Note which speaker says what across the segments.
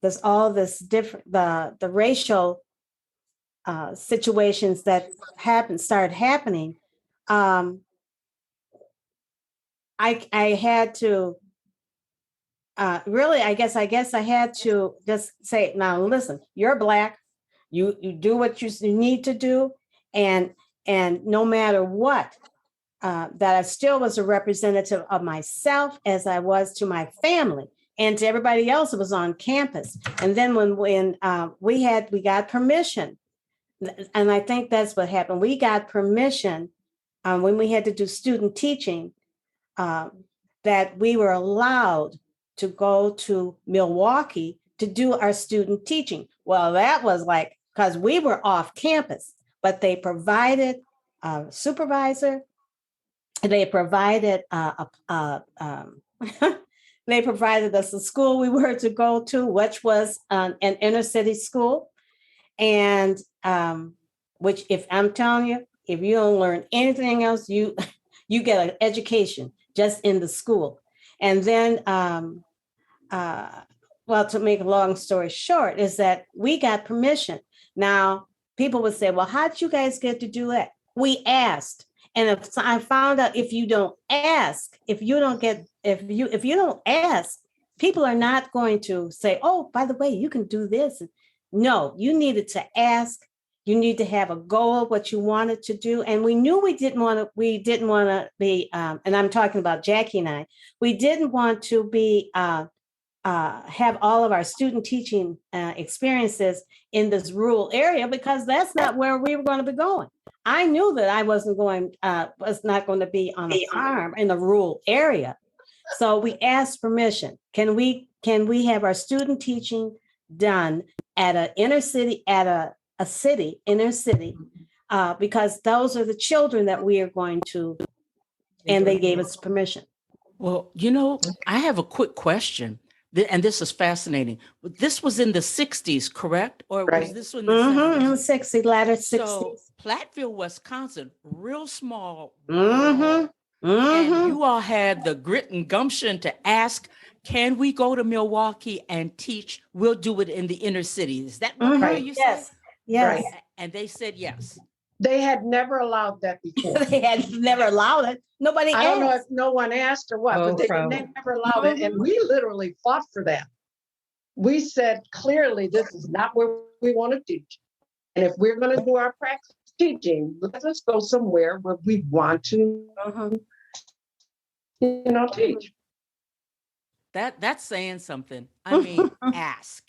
Speaker 1: there's all this different, the racial situations that started happening. I had to really, I guess I had to just say, now listen, you're Black, you do what you need to do, and no matter what, that I still was a representative of myself as I was to my family and to everybody else that was on campus. And then when we got permission, and I think that's what happened. We got permission when we had to do student teaching, that we were allowed to go to Milwaukee to do our student teaching. Well, that was like, because we were off campus, but they provided a supervisor. They provided they provided us the school we were to go to, which was an inner city school. And which, if I'm telling you, if you don't learn anything else, you get an education just in the school. And then, well, to make a long story short, is that we got permission. Now, people would say, well, how did you guys get to do that? We asked. And if I found out, if you don't ask, if you don't ask, people are not going to say, oh, by the way, you can do this. No, you needed to ask. You need to have a goal of what you wanted to do. And we knew we didn't want to be, and I'm talking about Jackie and I, we didn't want to be, have all of our student teaching experiences in this rural area, because that's not where we were going to be going. I knew that I was not going to be on a farm in a rural area. So we asked permission. Can we have our student teaching done at an inner city, inner city, because those are the children that we are going to, and they gave us permission.
Speaker 2: Well, I have a quick question, and this is fascinating. This was in the 60s, correct? Or was this in the 70s?
Speaker 1: In the 60s, latter 60s.
Speaker 2: So Platteville, Wisconsin, real small. And you all had the grit and gumption to ask, can we go to Milwaukee and teach? We'll do it in the inner city. Is that what you said?
Speaker 1: Yes.
Speaker 2: Right. And they said yes.
Speaker 3: They had never allowed that before.
Speaker 1: They had never allowed it. Nobody asked.
Speaker 3: I don't know if no one asked or what, but they never allowed it. And we literally fought for that. We said, clearly, this is not where we want to teach. And if we're going to do our practice teaching, let us go somewhere where we want to, teach.
Speaker 2: That's saying something. I mean, ask.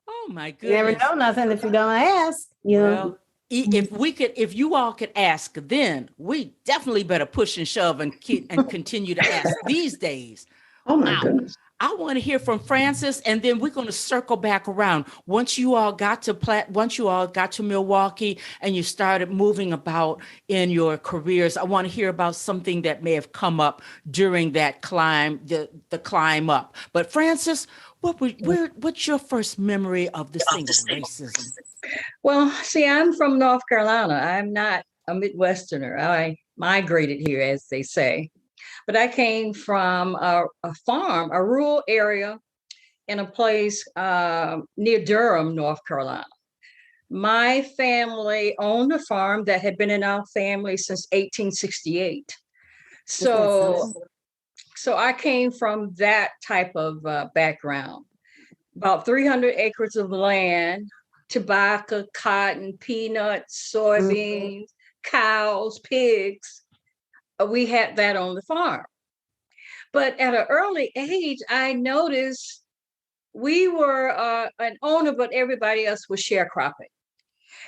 Speaker 2: Oh my goodness!
Speaker 1: You never know nothing if you don't ask.
Speaker 2: Well, if you all could ask, then we definitely better push and shove and continue to ask these days.
Speaker 3: Oh my goodness!
Speaker 2: I want to hear from Frances, and then we're going to circle back around. Once you all got to Milwaukee and you started moving about in your careers, I want to hear about something that may have come up during that climb, the climb up. But Frances, what's your first memory of the racism?
Speaker 4: Well, see, I'm from North Carolina. I'm not a Midwesterner. I migrated here, as they say. But I came from a farm, a rural area in a place near Durham, North Carolina. My family owned a farm that had been in our family since 1868. So I came from that type of background. About 300 acres of land, tobacco, cotton, peanuts, soybeans, cows, pigs. We had that on the farm. But at an early age, I noticed we were an owner, but everybody else was sharecropping.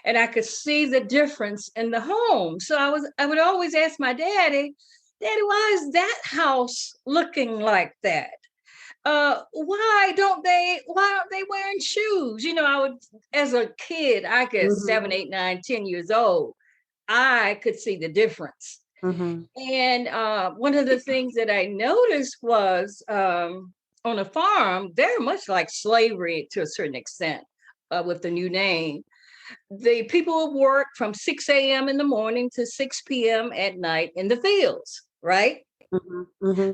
Speaker 4: And I could see the difference in the home. So I would always ask my daddy, why is that house looking like that? Why aren't they wearing shoes? As a kid, I guess 7, 8, 9, 10 years old, I could see the difference. And one of the things that I noticed was on a farm, very much like slavery to a certain extent with the new name. The people would work from 6 a.m. in the morning to 6 p.m. at night in the fields, right?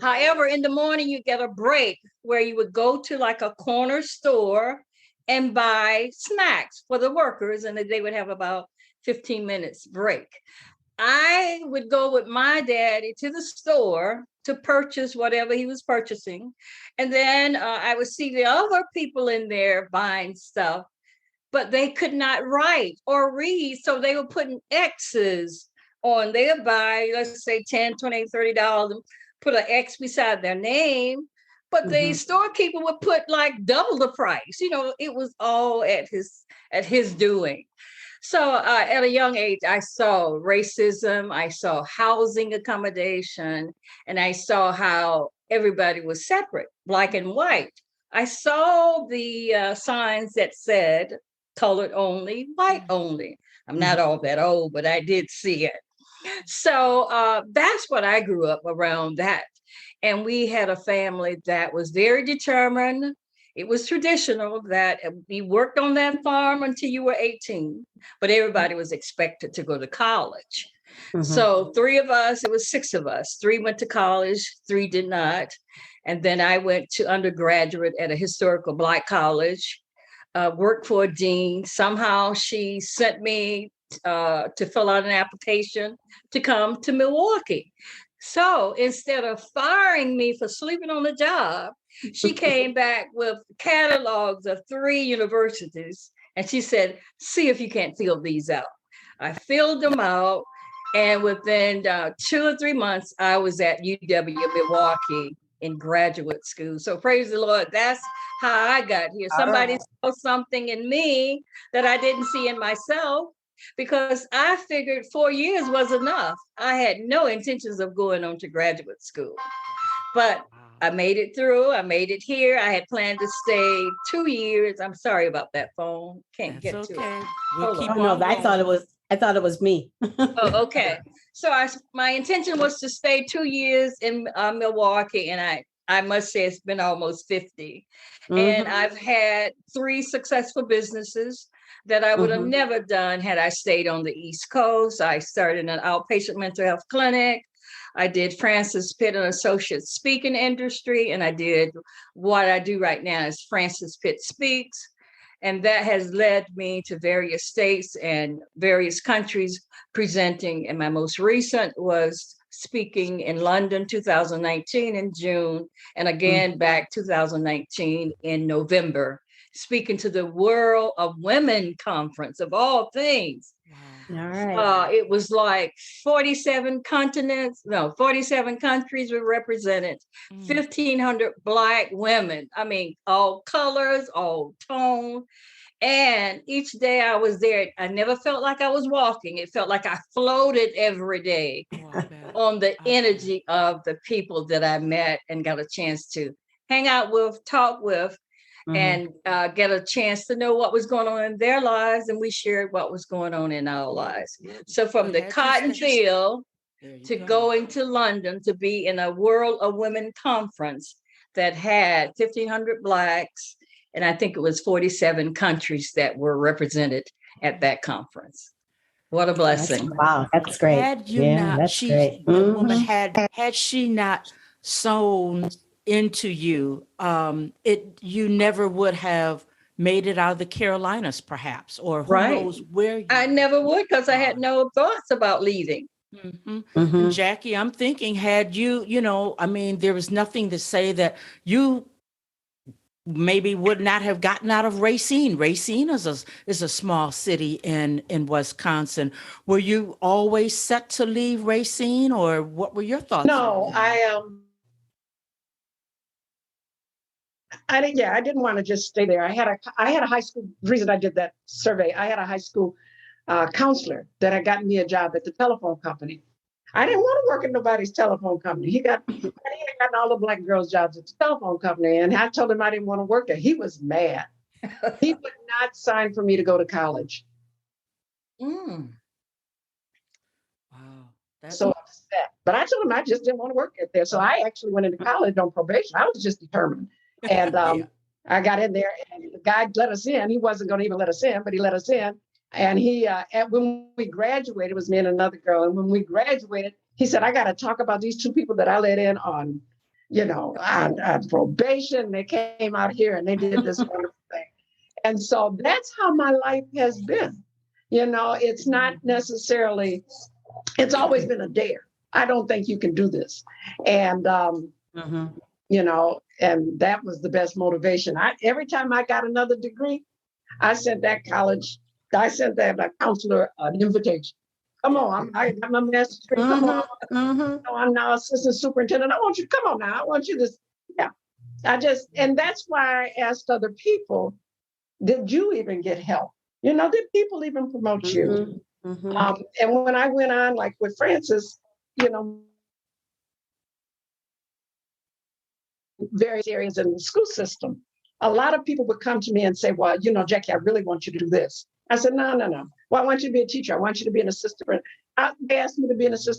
Speaker 4: However, in the morning, you get a break where you would go to like a corner store and buy snacks for the workers, and they would have about 15 minutes break. I would go with my daddy to the store to purchase whatever he was purchasing. And then I would see the other people in there buying stuff, but they could not write or read. So they were putting X's on. They would buy, let's say, $10, $20, $30, and put an X beside their name. But the storekeeper would put like double the price. You know, it was all at his doing. So at a young age, I saw racism, I saw housing accommodation, and I saw how everybody was separate, black and white. I saw the signs that said colored only, white only. I'm not all that old, but I did see it. So that's what I grew up around that. And we had a family that was very determined. It was traditional that you worked on that farm until you were 18, but everybody was expected to go to college. So 3 of us, it was 6 of us. 3 went to college, 3 did not. And then I went to undergraduate at a historical Black college, worked for a dean. Somehow she sent me to fill out an application to come to Milwaukee. So instead of firing me for sleeping on the job, she came back with catalogs of 3 universities. And she said, see if you can't fill these out. I filled them out. And within 2 or 3 months, I was at UW Milwaukee in graduate school. So praise the Lord. That's how I got here. Somebody saw something in me that I didn't see in myself, because I figured 4 years was enough. I had no intentions of going on to graduate school, but I made it through. I made it here. I had planned to stay 2 years. I'm sorry about that phone. Can't get to it.
Speaker 2: We'll keep
Speaker 1: no, I thought it was me.
Speaker 4: Oh, okay. So my intention was to stay 2 years in Milwaukee, and I must say it's been almost 50. And I've had 3 successful businesses that I would have never done had I stayed on the East Coast. I started an outpatient mental health clinic. I did Frances Pitt and Associates speaking industry, and I did what I do right now is Frances Pitt Speaks. And that has led me to various states and various countries presenting. And my most recent was speaking in London 2019 in June, and again back 2019 in November, speaking to the World of Women Conference of all things.
Speaker 1: All right.
Speaker 4: It was like 47 countries were represented, 1,500 Black women. I mean, all colors, all tone. And each day I was there, I never felt like I was walking. It felt like I floated every day on the energy of the people that I met and got a chance to hang out with, talk with, and get a chance to know what was going on in their lives. And we shared what was going on in our lives. So from the cotton field to going to London to be in a World of Women conference that had 1,500 Blacks, and I think it was 47 countries that were represented at that conference. What a blessing.
Speaker 1: Wow, that's great.
Speaker 2: Had you not,
Speaker 1: that's great.
Speaker 2: The woman had she not sown into you, you never would have made it out of the Carolinas, perhaps, or who knows where.
Speaker 4: I never would, because I had no thoughts about leaving.
Speaker 2: Jackie, I'm thinking, had you, I mean, there was nothing to say that you maybe would not have gotten out of Racine. Racine is a small city in Wisconsin. Were you always set to leave Racine, or what were your thoughts?
Speaker 3: No, I didn't want to just stay there. I had a high school, the reason I did that survey, I had a high school counselor that had gotten me a job at the telephone company. I didn't want to work at nobody's telephone company. He had gotten all the Black girls' jobs at the telephone company. And I told him I didn't want to work there. He was mad. He would not sign for me to go to college.
Speaker 2: Wow.
Speaker 3: So upset. But I told him I just didn't want to work there. So I actually went into college on probation. I was just determined. And I got in there, and the guy let us in. He wasn't going to even let us in, but he let us in. And he, when we graduated, it was me and another girl. And when we graduated, He said, I got to talk about these two people that I let in on, on probation. They came out here and they did this wonderful thing. And so that's how my life has been. It's not necessarily, it's always been a dare. I don't think you can do this. And, and that was the best motivation. Every time I got another degree, I sent that counselor an invitation. Come on, I got my master's degree. Come on. I'm now assistant superintendent. I want you to come on now. I want you to, and that's why I asked other people, did you even get help? Did people even promote you? And when I went on, like with Frances, various areas in the school system, a lot of people would come to me and say, well, Jackie, I really want you to do this. I said, no. Well, I want you to be a teacher. I want you to be an assistant. They asked me to be an assistant